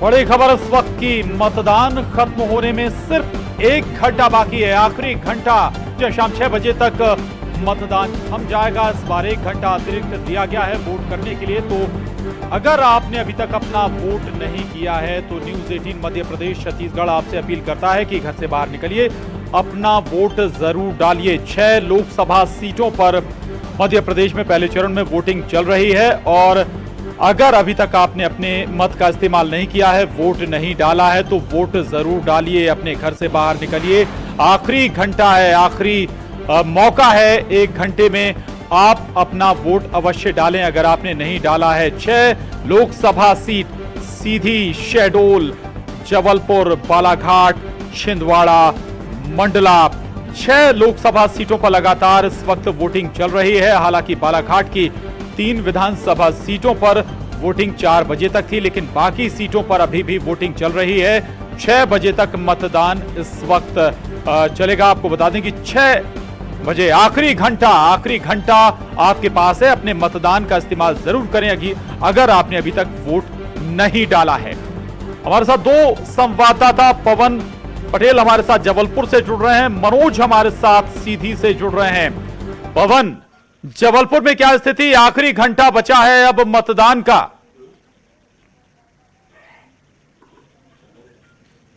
बड़ी खबर इस वक्त की, मतदान खत्म होने में सिर्फ 1 घंटा बाकी है। आखिरी घंटा शाम 6 बजे तक मतदान थम जाएगा। इस बार 1 घंटा अतिरिक्त दिया गया है वोट करने के लिए। तो अगर आपने अभी तक अपना वोट नहीं किया है तो न्यूज 18 मध्य प्रदेश छत्तीसगढ़ आपसे अपील करता है कि घर से बाहर निकलिए, अपना वोट जरूर डालिए। 6 लोकसभा सीटों पर मध्य प्रदेश में पहले चरण में वोटिंग चल रही है और अगर अभी तक आपने अपने मत का इस्तेमाल नहीं किया है, वोट नहीं डाला है, तो वोट जरूर डालिए, अपने घर से बाहर निकलिए। आखिरी घंटा है, आखिरी मौका है। 1 घंटे में आप अपना वोट अवश्य डालें अगर आपने नहीं डाला है। 6 लोकसभा सीट सीधी, शहडोल, जबलपुर, बालाघाट, छिंदवाड़ा, मंडला, 6 लोकसभा सीटों पर लगातार इस वक्त वोटिंग चल रही है। हालांकि बालाघाट की 3 विधानसभा सीटों पर वोटिंग 4 बजे तक थी, लेकिन बाकी सीटों पर अभी भी वोटिंग चल रही है। 6 बजे तक मतदान इस वक्त चलेगा। आपको बता दें कि 6 बजे आखिरी घंटा आपके पास है। अपने मतदान का इस्तेमाल जरूर करें अगर आपने अभी तक वोट नहीं डाला है। हमारे साथ 2 संवाददाता, पवन पटेल हमारे साथ जबलपुर से जुड़ रहे हैं, मनोज हमारे साथ सीधी से जुड़ रहे हैं। पवन, जबलपुर में क्या स्थिति? आखिरी घंटा बचा है अब मतदान का।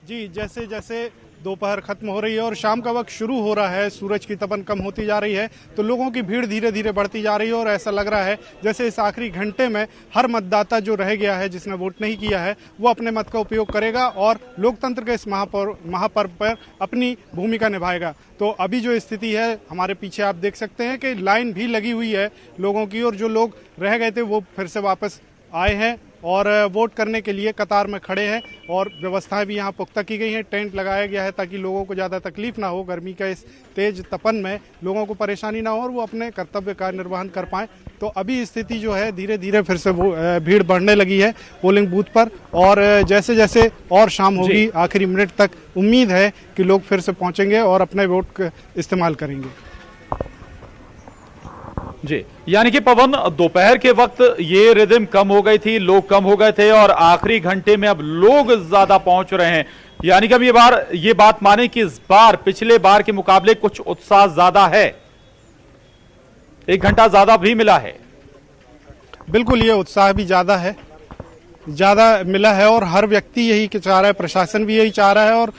जी, जैसे जैसे दोपहर खत्म हो रही है और शाम का वक्त शुरू हो रहा है, सूरज की तपन कम होती जा रही है, तो लोगों की भीड़ धीरे धीरे बढ़ती जा रही है और ऐसा लग रहा है जैसे इस आखिरी घंटे में हर मतदाता जो रह गया है, जिसने वोट नहीं किया है, वो अपने मत का उपयोग करेगा और लोकतंत्र के इस महापर्व पर अपनी भूमिका निभाएगा। तो अभी जो स्थिति है, हमारे पीछे आप देख सकते हैं कि लाइन भी लगी हुई है लोगों की, और जो लोग रह गए थे वो फिर से वापस आए हैं और वोट करने के लिए कतार में खड़े हैं। और व्यवस्थाएं भी यहाँ पुख्ता की गई हैं, टेंट लगाया गया है ताकि लोगों को ज़्यादा तकलीफ ना हो। गर्मी का इस तेज तपन में लोगों को परेशानी ना हो और वो अपने कर्तव्य का निर्वहन कर पाएं। तो अभी स्थिति जो है धीरे धीरे फिर से वो भीड़ बढ़ने लगी है पोलिंग बूथ पर, और जैसे जैसे और शाम होगी आखिरी मिनट तक उम्मीद है कि लोग फिर से पहुँचेंगे और अपने वोट का इस्तेमाल करेंगे। जी, यानी कि पवन, दोपहर के वक्त ये रिदम कम हो गई थी, लोग कम हो गए थे और आखिरी घंटे में अब लोग ज्यादा पहुंच रहे हैं। यानी कि अब ये बात माने कि इस बार पिछले बार के मुकाबले कुछ उत्साह ज्यादा है, 1 घंटा ज्यादा भी मिला है। बिल्कुल, ये उत्साह भी ज़्यादा मिला है और हर व्यक्ति यही चाह रहा है, प्रशासन भी यही चाह रहा है और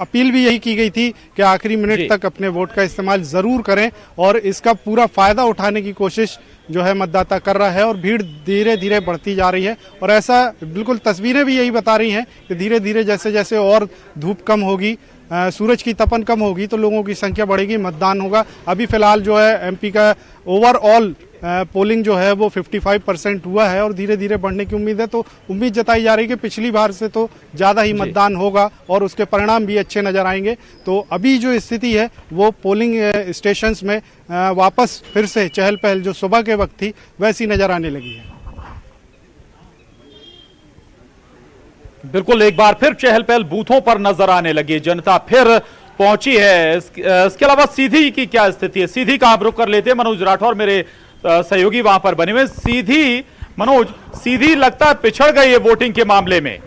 अपील भी यही की गई थी कि आखिरी मिनट तक अपने वोट का इस्तेमाल ज़रूर करें और इसका पूरा फ़ायदा उठाने की कोशिश जो है मतदाता कर रहा है। और भीड़ धीरे धीरे बढ़ती जा रही है और ऐसा बिल्कुल तस्वीरें भी यही बता रही हैं कि धीरे धीरे जैसे जैसे और धूप कम होगी, सूरज की तपन कम होगी, तो लोगों की संख्या बढ़ेगी, मतदान होगा। अभी फिलहाल जो है एमपी का ओवरऑल पोलिंग जो है वो 55% हुआ है और धीरे धीरे बढ़ने की उम्मीद है। तो उम्मीद जताई जा रही है कि पिछली बार से तो ज़्यादा ही मतदान होगा और उसके परिणाम भी अच्छे नज़र आएंगे। तो अभी जो स्थिति है वो पोलिंग स्टेशंस में वापस फिर से चहल पहल जो सुबह के वक्त थी वैसी नज़र आने लगी है। बिल्कुल, एक बार फिर चहल पहल बूथों पर नजर आने लगी, जनता फिर पहुंची है। इसके अलावा सीधी की क्या स्थिति है? सीधी का आप रुख कर लेते हैं, मनोज राठौर मेरे सहयोगी वहां पर बने हुए। मनोज, सीधी लगता है पिछड़ गई है वोटिंग के मामले में।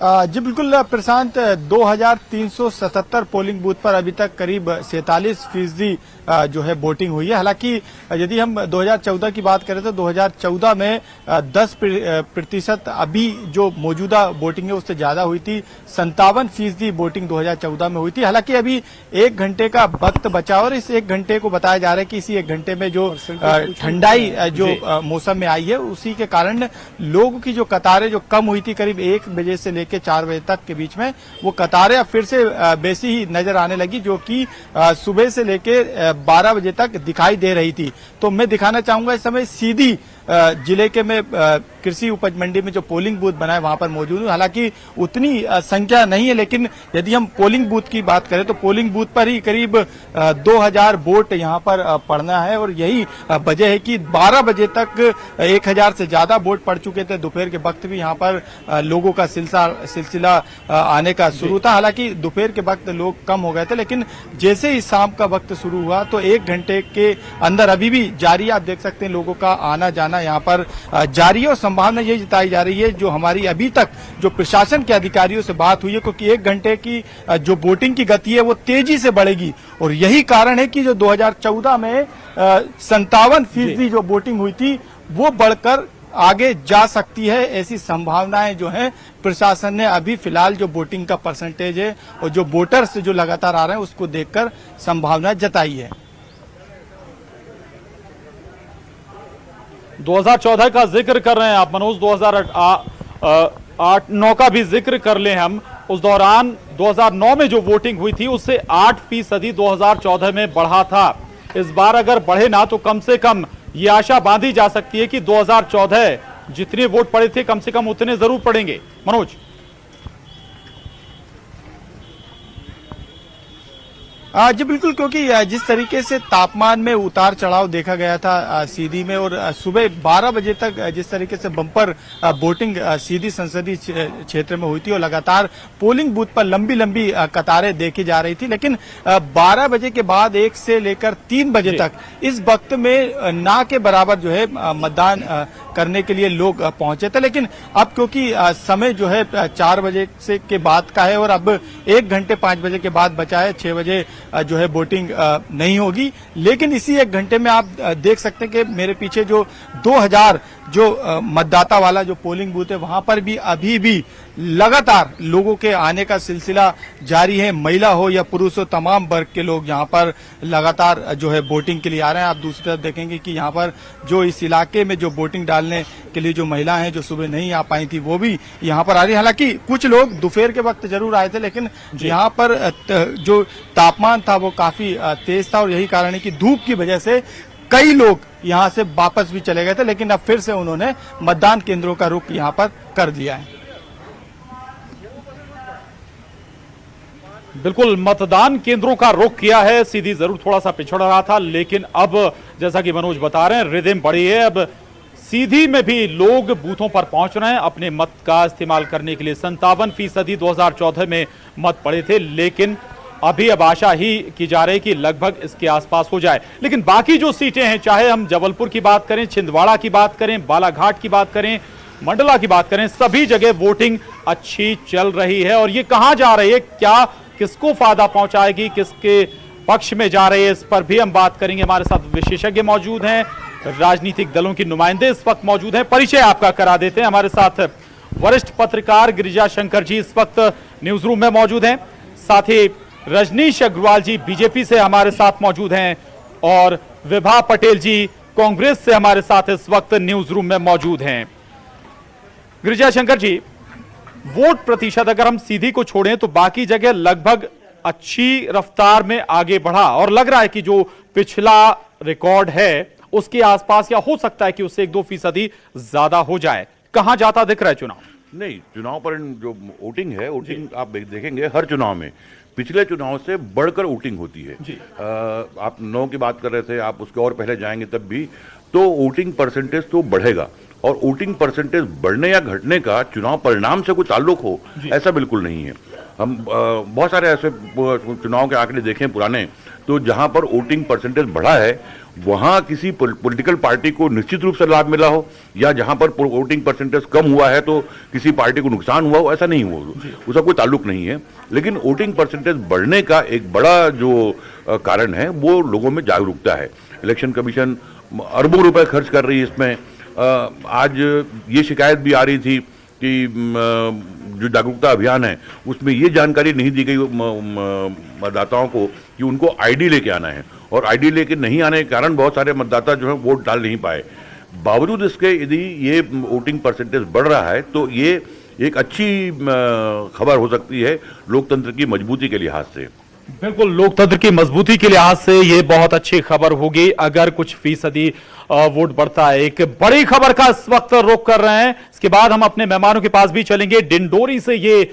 जी बिल्कुल प्रशांत, 2377 पोलिंग बूथ पर अभी तक करीब 47% जो है वोटिंग हुई है। हालांकि यदि हम 2014 की बात करें तो 2014 में 10% अभी जो मौजूदा वोटिंग है उससे ज्यादा हुई थी। 57% वोटिंग 2014 में हुई थी। हालांकि अभी 1 घंटे का वक्त बचा और इस 1 घंटे को बताया जा रहा है कि इसी 1 घंटे में जो ठंडाई जो मौसम में आई है उसी के कारण लोगों की जो कतारें जो कम हुई थी करीब 1 बजे से लेकर 4 बजे तक के बीच में, वो कतारें अब फिर से बेसी ही नजर आने लगी, जो कि सुबह से लेकर 12 बजे तक दिखाई दे रही थी। तो मैं दिखाना चाहूंगा इस समय सीधी जिले के में कृषि उपज मंडी में जो पोलिंग बूथ बना है वहां पर मौजूद हूं। हालांकि उतनी संख्या नहीं है, लेकिन यदि हम पोलिंग बूथ की बात करें तो पोलिंग बूथ पर ही करीब 2000 वोट यहां पर पड़ना है और यही वजह है कि 12 बजे तक 1000 से ज्यादा वोट पड़ चुके थे। दोपहर के वक्त भी यहां पर लोगों का सिलसिला आने का शुरू था। हालांकि दोपहर के वक्त लोग कम हो गए थे, लेकिन जैसे ही शाम का वक्त शुरू हुआ तो 1 घंटे के अंदर अभी भी जारी, आप देख सकते हैं लोगों का आना जाना यहाँ पर जारी है। और संभावना यही जताई जा रही है, जो हमारी अभी तक जो प्रशासन के अधिकारियों से बात हुई है, क्योंकि 1 घंटे की जो वोटिंग की गति है वो तेजी से बढ़ेगी और यही कारण है कि जो 2014 में 57% जो वोटिंग हुई थी वो बढ़कर आगे जा सकती है। ऐसी संभावनाएं जो हैं प्रशासन ने अभी फिलहाल जो वोटिंग का परसेंटेज है और जो वोटर्स जो लगातार आ रहे हैं उसको देखकर संभावना जताई है। 2014 का जिक्र कर रहे हैं आप मनोज, 2008-9 का भी जिक्र कर लें हम। उस दौरान 2009 में जो वोटिंग हुई थी उससे 8% 2014 में बढ़ा था। इस बार अगर बढ़े ना तो कम से कम ये आशा बांधी जा सकती है कि 2014 जितने वोट पड़े थे कम से कम उतने जरूर पड़ेंगे। मनोज जी बिल्कुल, क्योंकि जिस तरीके से तापमान में उतार चढ़ाव देखा गया था सीधी में और सुबह 12 बजे तक जिस तरीके से बम्पर वोटिंग सीधी संसदीय क्षेत्र में हुई थी और लगातार पोलिंग बूथ पर लंबी लंबी कतारें देखी जा रही थी, लेकिन 12 बजे के बाद 1 से लेकर 3 बजे तक इस वक्त में ना के बराबर जो है मतदान करने के लिए लोग पहुंचे थे। लेकिन अब क्योंकि समय जो है 4 बजे से के बाद का है और अब 1 घंटे 5 बजे के बाद बचा है, 6 बजे जो है वोटिंग नहीं होगी। लेकिन इसी 1 घंटे में आप देख सकते हैं कि मेरे पीछे जो 2000 जो मतदाता वाला जो पोलिंग बूथ है वहां पर भी अभी भी लगातार लोगों के आने का सिलसिला जारी है। महिला हो या पुरुष हो, तमाम वर्ग के लोग यहाँ पर लगातार जो है वोटिंग के लिए आ रहे हैं। आप दूसरी तरफ देखेंगे कि यहाँ पर जो इस इलाके में जो वोटिंग डालने के लिए जो महिला हैं जो सुबह नहीं आ पाई थी वो भी यहाँ पर आ रही है। हालांकि कुछ लोग दोपहर के वक्त जरूर आए थे, लेकिन यहाँ पर जो तापमान था वो काफी तेज था और यही कारण है कि धूप की वजह से कई लोग यहाँ से वापस भी चले गए थे, लेकिन अब फिर से उन्होंने मतदान केंद्रों का रुख यहाँ पर कर दिया है। बिल्कुल, मतदान केंद्रों का रुख किया है। सीधी जरूर थोड़ा सा पिछड़ रहा था, लेकिन अब जैसा कि मनोज बता रहे हैं रिदम बढ़ी है। अब सीधी में भी लोग बूथों पर पहुंच रहे हैं अपने मत का इस्तेमाल करने के लिए। 57% 2014 में मत पड़े थे, लेकिन अभी अब आशा ही की जा रही है कि लगभग इसके आसपास हो जाए। लेकिन बाकी जो सीटें हैं, चाहे हम जबलपुर की बात करें, छिंदवाड़ा की बात करें, बालाघाट की बात करें, मंडला की बात करें, सभी जगह वोटिंग अच्छी चल रही है। और ये कहां जा रही है, क्या किसको फायदा पहुंचाएगी, किसके पक्ष में जा रही है, इस पर भी हम बात करेंगे। हमारे साथ विशेषज्ञ मौजूद हैं, राजनीतिक दलों के नुमाइंदे इस वक्त मौजूद हैं। परिचय आपका करा देते हैं। हमारे साथ वरिष्ठ पत्रकार गिरिजा शंकर जी इस वक्त न्यूज रूम में मौजूद हैं। साथ ही रजनीश अग्रवाल जी बीजेपी से हमारे साथ मौजूद हैं और विभा पटेल जी कांग्रेस से हमारे साथ इस वक्त न्यूज रूम में मौजूद हैं। गिरिजा शंकर जी, वोट प्रतिशत अगर हम सीधी को छोड़ें तो बाकी जगह लगभग अच्छी रफ्तार में आगे बढ़ा और लग रहा है कि जो पिछला रिकॉर्ड है उसके आसपास या हो सकता है कि उससे 1-2% ज्यादा हो जाए। कहां जाता दिख रहा है चुनाव? नहीं, चुनाव पर जो वोटिंग है, वोटिंग आप देखेंगे हर चुनाव में पिछले चुनाव से बढ़कर वोटिंग होती है। आप 9 की बात कर रहे थे, आप उसके और पहले जाएंगे तब भी तो वोटिंग परसेंटेज तो बढ़ेगा। और वोटिंग परसेंटेज बढ़ने या घटने का चुनाव परिणाम से कोई ताल्लुक हो ऐसा बिल्कुल नहीं है। हम बहुत सारे ऐसे चुनाव के आंकड़े देखें पुराने, तो जहां पर वोटिंग परसेंटेज बढ़ा है वहां किसी पॉलिटिकल पार्टी को निश्चित रूप से लाभ मिला हो, या जहां पर वोटिंग परसेंटेज कम हुआ है तो किसी पार्टी को नुकसान हुआ हो, ऐसा नहीं हुआ, उसका कोई ताल्लुक नहीं है। लेकिन वोटिंग परसेंटेज बढ़ने का एक बड़ा जो कारण है वो लोगों में जागरूकता है। इलेक्शन कमीशन अरबों रुपए खर्च कर रही है इसमें। आज ये शिकायत भी आ रही थी कि जो जागरूकता अभियान है उसमें ये जानकारी नहीं दी गई मतदाताओं को कि उनको आईडी लेके आना है, और आईडी लेके नहीं आने के कारण बहुत सारे मतदाता जो है वोट डाल नहीं पाए। बावजूद इसके यदि ये वोटिंग परसेंटेज बढ़ रहा है तो ये एक अच्छी खबर हो सकती है लोकतंत्र की मजबूती के लिहाज से। बिल्कुल, लोकतंत्र की मजबूती के लिहाज से ये बहुत अच्छी खबर होगी अगर कुछ फीसदी वोट बढ़ता है। एक बड़ी खबर का इस वक्त रुख कर रहे हैं, इसके बाद हम अपने मेहमानों के पास भी चलेंगे। डिंडोरी से ये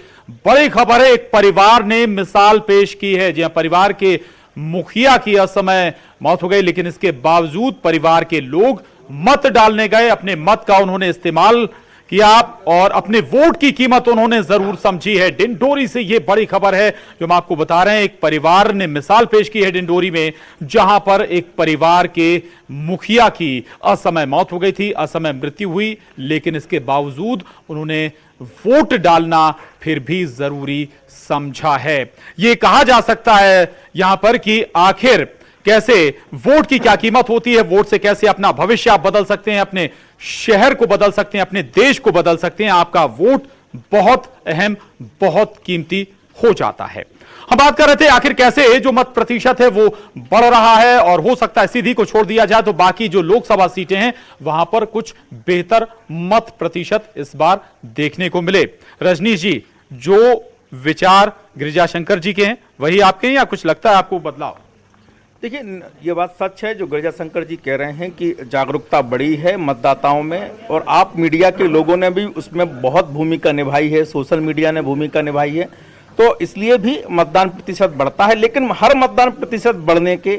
बड़ी खबर है, एक परिवार ने मिसाल पेश की है। जी हां, परिवार के मुखिया की असमय मौत हो गई, लेकिन इसके बावजूद परिवार के लोग मत डालने गए, अपने मत का उन्होंने इस्तेमाल किया और अपने वोट की कीमत उन्होंने जरूर समझी है। डिंडोरी से यह बड़ी खबर है जो हम आपको बता रहे हैं। एक परिवार ने मिसाल पेश की है डिंडोरी में, जहां पर एक परिवार के मुखिया की असमय मौत हो गई थी, असमय मृत्यु हुई, लेकिन इसके बावजूद उन्होंने वोट डालना फिर भी जरूरी समझा है। यह कहा जा सकता है यहां पर कि आखिर कैसे वोट की क्या कीमत होती है, वोट से कैसे अपना भविष्य आप बदल सकते हैं, अपने शहर को बदल सकते हैं, अपने देश को बदल सकते हैं। आपका वोट बहुत अहम, बहुत कीमती हो जाता है। हम बात कर रहे थे आखिर कैसे जो मत प्रतिशत है वो बढ़ रहा है, और हो सकता है सीधी को छोड़ दिया जाए तो बाकी जो लोकसभा सीटें हैं वहां पर कुछ बेहतर मत प्रतिशत इस बार देखने को मिले। रजनीश जी, जो विचार गिरिजाशंकर जी के हैं वही आपके हैं या कुछ लगता है आपको बदलाव? देखिए, ये बात सच है जो गिरिजाशंकर जी कह रहे हैं कि जागरूकता बढ़ी है मतदाताओं में, और आप मीडिया के लोगों ने भी उसमें बहुत भूमिका निभाई है, सोशल मीडिया ने भूमिका निभाई है, तो इसलिए भी मतदान प्रतिशत बढ़ता है। लेकिन हर मतदान प्रतिशत बढ़ने के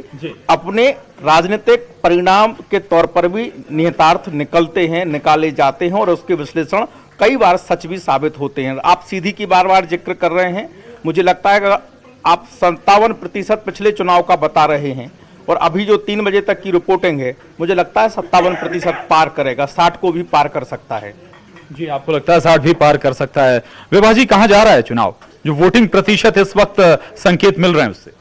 अपने राजनीतिक परिणाम के तौर पर भी निहितार्थ निकाले जाते हैं, और उसके विश्लेषण कई बार सच भी साबित होते हैं। आप सीधी की बार बार जिक्र कर रहे हैं, मुझे लगता है कि आप 57% पिछले चुनाव का बता रहे हैं, और अभी जो 3 बजे तक की रिपोर्टिंग है मुझे लगता है 57% पार करेगा, 60 को भी पार कर सकता है। जी, आपको लगता है 60 भी पार कर सकता है? विभा जी, कहां जा रहा है चुनाव? जो वोटिंग प्रतिशत इस वक्त संकेत मिल रहे हैं उससे?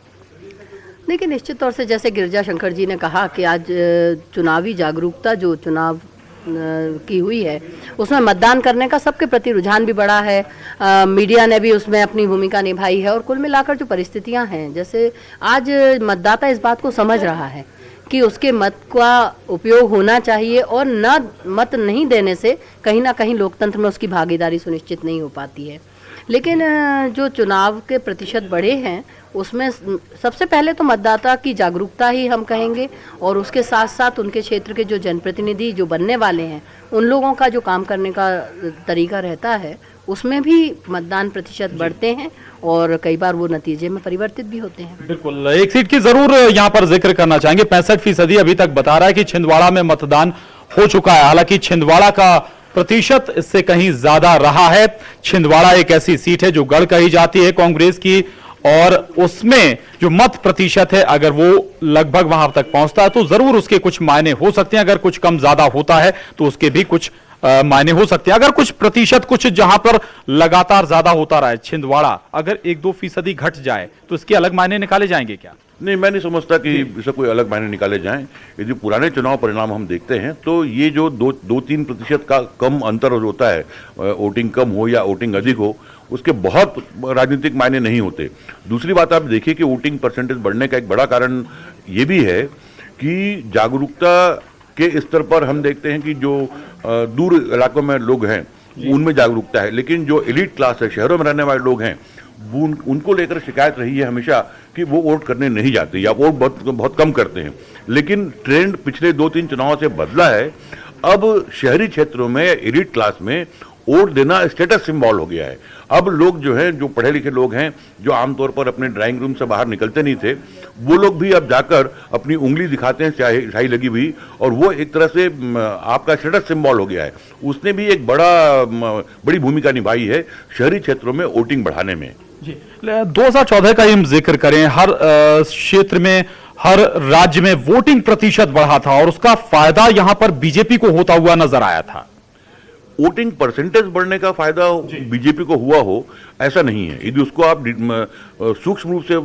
देखिए, निश्चित तौर से जैसे गिरिजाशंकर जी ने कहा कि आज चुनावी जागरूकता जो चुनाव की हुई है उसमें मतदान करने का सबके प्रति रुझान भी बढ़ा है। मीडिया ने भी उसमें अपनी भूमिका निभाई है, और कुल मिलाकर जो परिस्थितियां हैं, जैसे आज मतदाता इस बात को समझ रहा है कि उसके मत का उपयोग होना चाहिए, और न मत नहीं देने से कहीं ना कहीं लोकतंत्र में उसकी भागीदारी सुनिश्चित नहीं हो पाती है। लेकिन जो चुनाव के प्रतिशत बढ़े हैं उसमें सबसे पहले तो मतदाता की जागरूकता ही हम कहेंगे, और उसके साथ साथ उनके क्षेत्र के जो जनप्रतिनिधि जो बनने वाले हैं उन लोगों का जो काम करने का तरीका रहता है उसमें भी मतदान प्रतिशत बढ़ते हैं, और कई बार वो नतीजे में परिवर्तित भी होते हैं। बिल्कुल, एक सीट की जरूर यहाँ पर जिक्र करना चाहेंगे। 65% अभी तक बता रहा है कि छिंदवाड़ा में मतदान हो चुका है। हालांकि छिंदवाड़ा का प्रतिशत इससे कहीं ज्यादा रहा है। छिंदवाड़ा एक ऐसी सीट है जो गढ़ कही जाती है कांग्रेस की, और उसमें जो मत प्रतिशत है अगर वो लगभग वहां तक पहुंचता है तो जरूर उसके कुछ मायने हो सकते हैं। अगर कुछ कम ज्यादा होता है तो उसके भी कुछ मायने हो सकते हैं। अगर कुछ प्रतिशत कुछ जहां पर लगातार ज्यादा होता रहा है, छिंदवाड़ा अगर 1-2% घट जाए तो इसके अलग मायने निकाले जाएंगे क्या? नहीं, मैं नहीं समझता कि इससे कोई अलग मायने निकाले जाएं। यदि पुराने चुनाव परिणाम हम देखते हैं तो ये जो 2-3% का कम अंतर होता है, वोटिंग कम हो या वोटिंग अधिक हो, उसके बहुत राजनीतिक मायने नहीं होते। दूसरी बात आप देखिए कि वोटिंग परसेंटेज बढ़ने का एक बड़ा कारण ये भी है कि जागरूकता के स्तर पर हम देखते हैं कि जो दूर इलाकों में लोग हैं उनमें जागरूकता है, लेकिन जो एलीट क्लास है, शहरों में रहने वाले लोग हैं, उनको लेकर शिकायत रही है हमेशा कि वो वोट करने नहीं जाते या वोट बहुत कम करते हैं। लेकिन ट्रेंड पिछले 2-3 चुनाव से बदला है। अब शहरी क्षेत्रों में, एलीट क्लास में वोट देना स्टेटस सिंबल हो गया है। अब लोग जो हैं, जो पढ़े लिखे लोग हैं, जो आमतौर पर अपने ड्राइंग रूम से बाहर निकलते नहीं थे, वो लोग भी अब जाकर अपनी उंगली दिखाते हैं स्याही लगी हुई, और वो एक तरह से आपका स्टेटस सिंबल हो गया है। उसने भी एक बड़ी भूमिका निभाई है शहरी क्षेत्रों में वोटिंग बढ़ाने में। जी, 2014 का ही हम जिक्र करें, हर क्षेत्र में, हर राज्य में वोटिंग प्रतिशत बढ़ा था और उसका फायदा यहां पर बीजेपी को होता हुआ नजर आया था। वोटिंग परसेंटेज बढ़ने का फायदा बीजेपी को हुआ हो ऐसा नहीं है। यदि उसको आप सूक्ष्म रूप से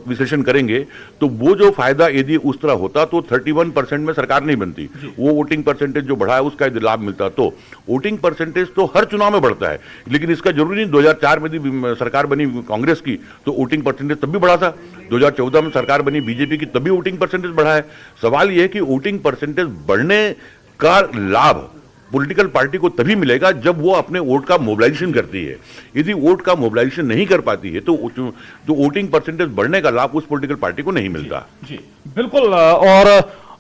विश्लेषण करेंगे तो वो जो फायदा यदि उस तरह होता तो 31% में सरकार नहीं बनती। वो वोटिंग परसेंटेज जो बढ़ा है उसका यदि लाभ मिलता तो वोटिंग परसेंटेज तो हर चुनाव में बढ़ता है, लेकिन इसका जरूरी नहीं 2004 में यदि सरकार बनी कांग्रेस की तो वोटिंग परसेंटेज तब भी बढ़ा था। 2014 में सरकार बनी बीजेपी की तब भी वोटिंग परसेंटेज बढ़ा है। सवाल यह है कि वोटिंग परसेंटेज बढ़ने का लाभ पॉलिटिकल पार्टी को तभी मिलेगा जब वो अपने वोट का मोबिलाइजेशन करती है। यदि वोट का मोबिलाइजेशन नहीं कर पाती है तो जो वोटिंग परसेंटेज बढ़ने का लाभ उस पॉलिटिकल पार्टी को नहीं मिलता। जी बिल्कुल। और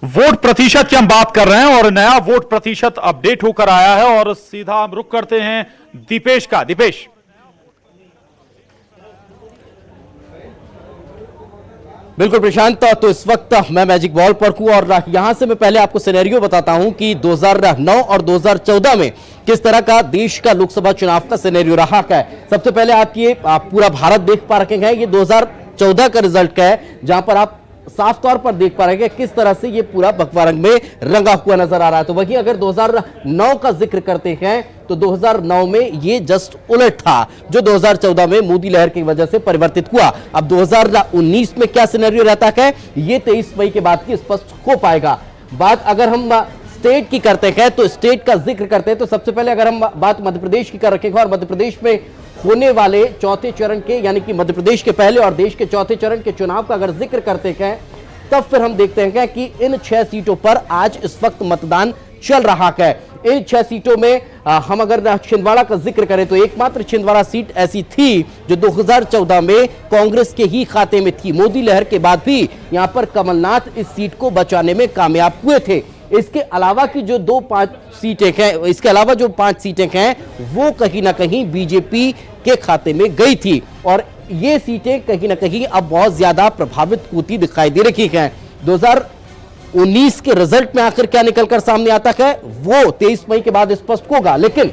वोट प्रतिशत की हम बात कर रहे हैं और नया वोट प्रतिशत अपडेट होकर आया है और सीधा हम रुख करते हैं दीपेश का। दीपेश, बिल्कुल प्रशांत, तो इस वक्त मैं मैजिक बॉल पर हूं और यहां से मैं पहले आपको सिनेरियो बताता हूं कि 2009 और 2014 में किस तरह का देश का लोकसभा चुनाव का सिनेरियो रहा है। सबसे पहले आप पूरा भारत देख पा रहे हैं, ये 2014 का रिजल्ट का है, जहां पर आप साफ तौर पर देख पा रहे हैं किस तरह से ये पूरा भगवा रंग में रंगा हुआ नजर आ रहा है। तो वहीं अगर 2009 का जिक्र करते हैं तो 2009 में ये जस्ट उलट था, जो 2014 में मोदी लहर की वजह से परिवर्तित हुआ। अब 2019 में क्या सिनेरियो रहता है, ये 23 मई के बाद की स्पष्ट हो पाएगा। बात अगर हम स्टेट की करते हैं तो स्टेट का जिक्र करते हैं तो सबसे पहले अगर हम बात मध्य प्रदेश की कर रखेंगे और मध्य प्रदेश में होने वाले चौथे चरण के, यानी कि मध्य प्रदेश के पहले और देश के चौथे चरण के चुनाव का अगर जिक्र करते हैं तब फिर हम देखते हैं कि इन 6 सीटों पर आज इस वक्त मतदान चल रहा है। इन 6 सीटों में हम अगर छिंदवाड़ा का जिक्र करें तो एकमात्र छिंदवाड़ा सीट ऐसी थी जो 2014 में कांग्रेस के ही खाते में थी। मोदी लहर के बाद भी यहां पर कमलनाथ इस सीट को बचाने में कामयाब हुए थे। इसके अलावा की जो 5 सीटें हैं, इसके अलावा जो 5 सीटें हैं वो कहीं ना कहीं बीजेपी के खाते में गई थी और ये सीटें कहीं ना कहीं अब बहुत ज्यादा प्रभावित होती दिखाई दे रही हैं। 2019 के रिजल्ट में आखिर क्या निकलकर सामने आता है वो 23 मई के बाद स्पष्ट होगा, लेकिन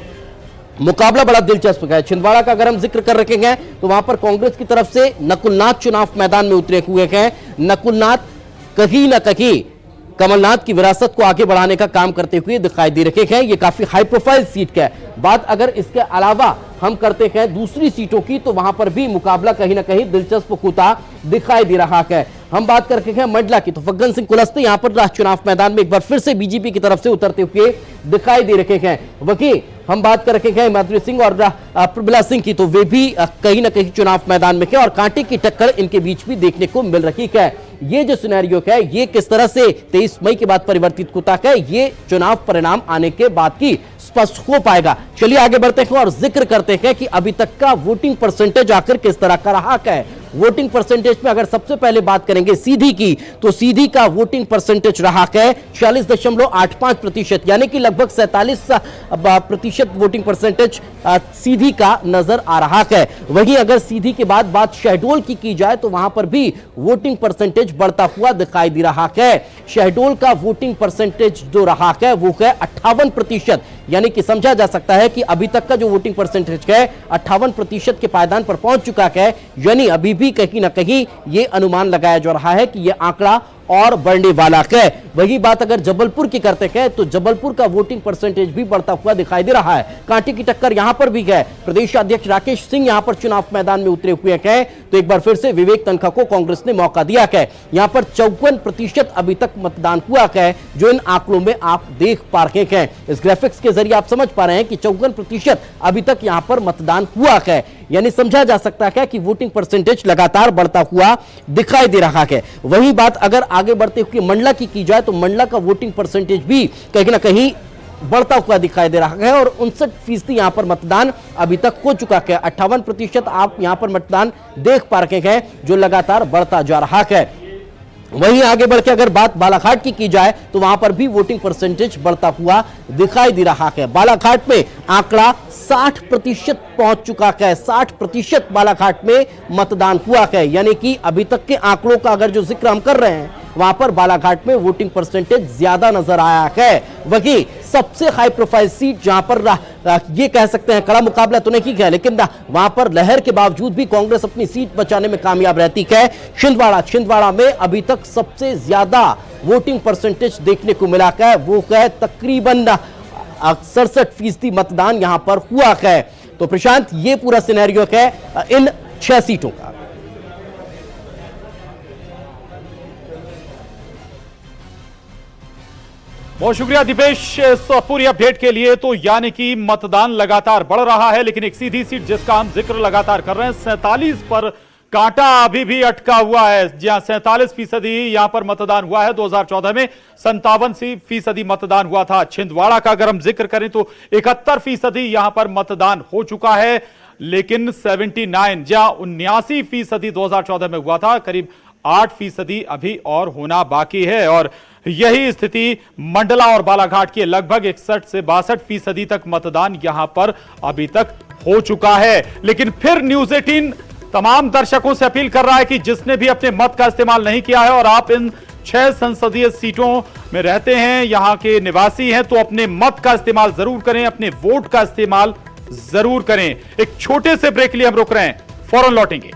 मुकाबला बड़ा दिलचस्प है। छिंदवाड़ा का अगर हम जिक्र कर रखे हैं तो वहां पर कांग्रेस की तरफ से नकुलनाथ चुनाव मैदान में उतरे हुए हैं। नकुलनाथ कहीं ना कहीं कमलनाथ की विरासत को आगे बढ़ाने का काम करते हुए दिखाई दे रहे हैं। ये काफी हाई प्रोफाइल सीट है। बात अगर इसके अलावा हम करते हैं दूसरी सीटों की तो वहां पर भी मुकाबला कहीं ना कहीं दिलचस्प होता दिखाई दे रहा है। हम बात करते हैं मंडला की तो फग्गन सिंह कुलस्ते यहां पर चुनाव मैदान में एक बार फिर से बीजेपी की तरफ से उतरते हुए दिखाई दे रहे हैं। वहीं हम बात कर रहे हैं माधुरी सिंह और प्रमिला सिंह की, तो वे भी कहीं ना कहीं चुनाव मैदान में है और कांटे की टक्कर इनके बीच भी देखने को मिल रही है। ये जो सिनेरियो है ये किस तरह से 23 मई के बाद परिवर्तित होता है, ये चुनाव परिणाम आने के बाद की स्पष्ट हो पाएगा। चलिए आगे बढ़ते हैं और जिक्र करते हैं कि अभी तक का वोटिंग परसेंटेज आखिर किस तरह का रहा है। वोटिंग परसेंटेज में अगर सबसे पहले बात करेंगे सीधी की तो सीधी का वोटिंग परसेंटेज रहा है 46.85%, यानी कि लगभग 47% वोटिंग परसेंटेज सीधी का नजर आ रहा है। वहीं अगर सीधी के बाद बात शहडोल की जाए तो वहां पर भी वोटिंग परसेंटेज बढ़ता हुआ दिखाई दे रहा है। शहडोल का वोटिंग परसेंटेज जो रहा है वो है 58%, यानी कि समझा जा सकता है कि अभी तक का जो वोटिंग परसेंटेज है 58% के पायदान पर पहुंच चुका है। यानी अभी भी कहीं ना कहीं ये अनुमान लगाया जा रहा है कि ये आंकड़ा और बढ़ने वाला है। वही बात अगर जबलपुर की करते हैं तो जबलपुर का वोटिंग परसेंटेज भी बढ़ता हुआ दिखाई दे रहा है। कांटे की टक्कर यहां पर भी है। प्रदेश अध्यक्ष राकेश सिंह यहां पर चुनाव मैदान में उतरे हुए हैं तो एक बार फिर से विवेक तनखा को कांग्रेस ने मौका दिया है। यहां पर 54% अभी तक मतदान हुआ है, जो इन आंकड़ों में आप देख पा रहे हैं। इस ग्राफिक्स के जरिए आप समझ पा रहे हैं कि 54% अभी तक यहां पर मतदान हुआ है, यानी समझा जा सकता है कि वोटिंग परसेंटेज लगातार बढ़ता हुआ दिखाई दे रहा है। वही बात अगर आगे बढ़ते हुए मंडला की जाए तो मंडला का वोटिंग परसेंटेज भी कहीं ना कहीं बढ़ता हुआ दिखाई दे रहा है और 59% यहां पर मतदान अभी तक हो चुका है। 58% आप यहां पर मतदान देख पा रहे हैं जो लगातार बढ़ता जा रहा है। वहीं आगे बढ़ के अगर बात बालाघाट की जाए तो वहां पर भी वोटिंग परसेंटेज बढ़ता हुआ दिखाई दे रहा है। बालाघाट में आंकड़ा 60% पहुंच चुका है। 60% बालाघाट में मतदान हुआ है, यानी कि अभी तक के आंकड़ों का अगर जो जिक्र हम कर रहे हैं वहां पर बालाघाट में वोटिंग परसेंटेज ज्यादा नजर आया है। वहीं सबसे हाई प्रोफाइल सीट जहां पर ये कह सकते हैं कड़ा मुकाबला तो नहीं है, लेकिन वहां पर लहर के बावजूद भी कांग्रेस अपनी सीट बचाने में कामयाब रहती है। छिंदवाड़ा में अभी तक सबसे ज्यादा वोटिंग परसेंटेज देखने को मिला है, वो है तकरीबन 67% मतदान यहां पर हुआ है। तो प्रशांत ये पूरा सिनेरियो है इन 6 सीटों का। बहुत शुक्रिया दीपेश इस पूरी अपडेट के लिए। तो यानी कि मतदान लगातार बढ़ रहा है, लेकिन एक सीधी सीट जिसका हम जिक्र लगातार कर रहे हैं 47 पर कांटा अभी भी अटका हुआ है। जहां 47% यहां पर मतदान हुआ है, 2014 में 57% मतदान हुआ था। छिंदवाड़ा का अगर हम जिक्र करें तो 71% यहां पर मतदान हो चुका है, लेकिन 79 जहां 79% 2014 में हुआ था, करीब 8% अभी और होना बाकी है। और यही स्थिति मंडला और बालाघाट की, लगभग 61 से 62% तक मतदान यहां पर अभी तक हो चुका है। लेकिन फिर न्यूज़ 18 तमाम दर्शकों से अपील कर रहा है कि जिसने भी अपने मत का इस्तेमाल नहीं किया है और आप इन 6 संसदीय सीटों में रहते हैं, यहां के निवासी हैं, तो अपने मत का इस्तेमाल जरूर करें, अपने वोट का इस्तेमाल जरूर करें। एक छोटे से ब्रेक के लिए हम रुक रहे हैं, फौरन लौटेंगे।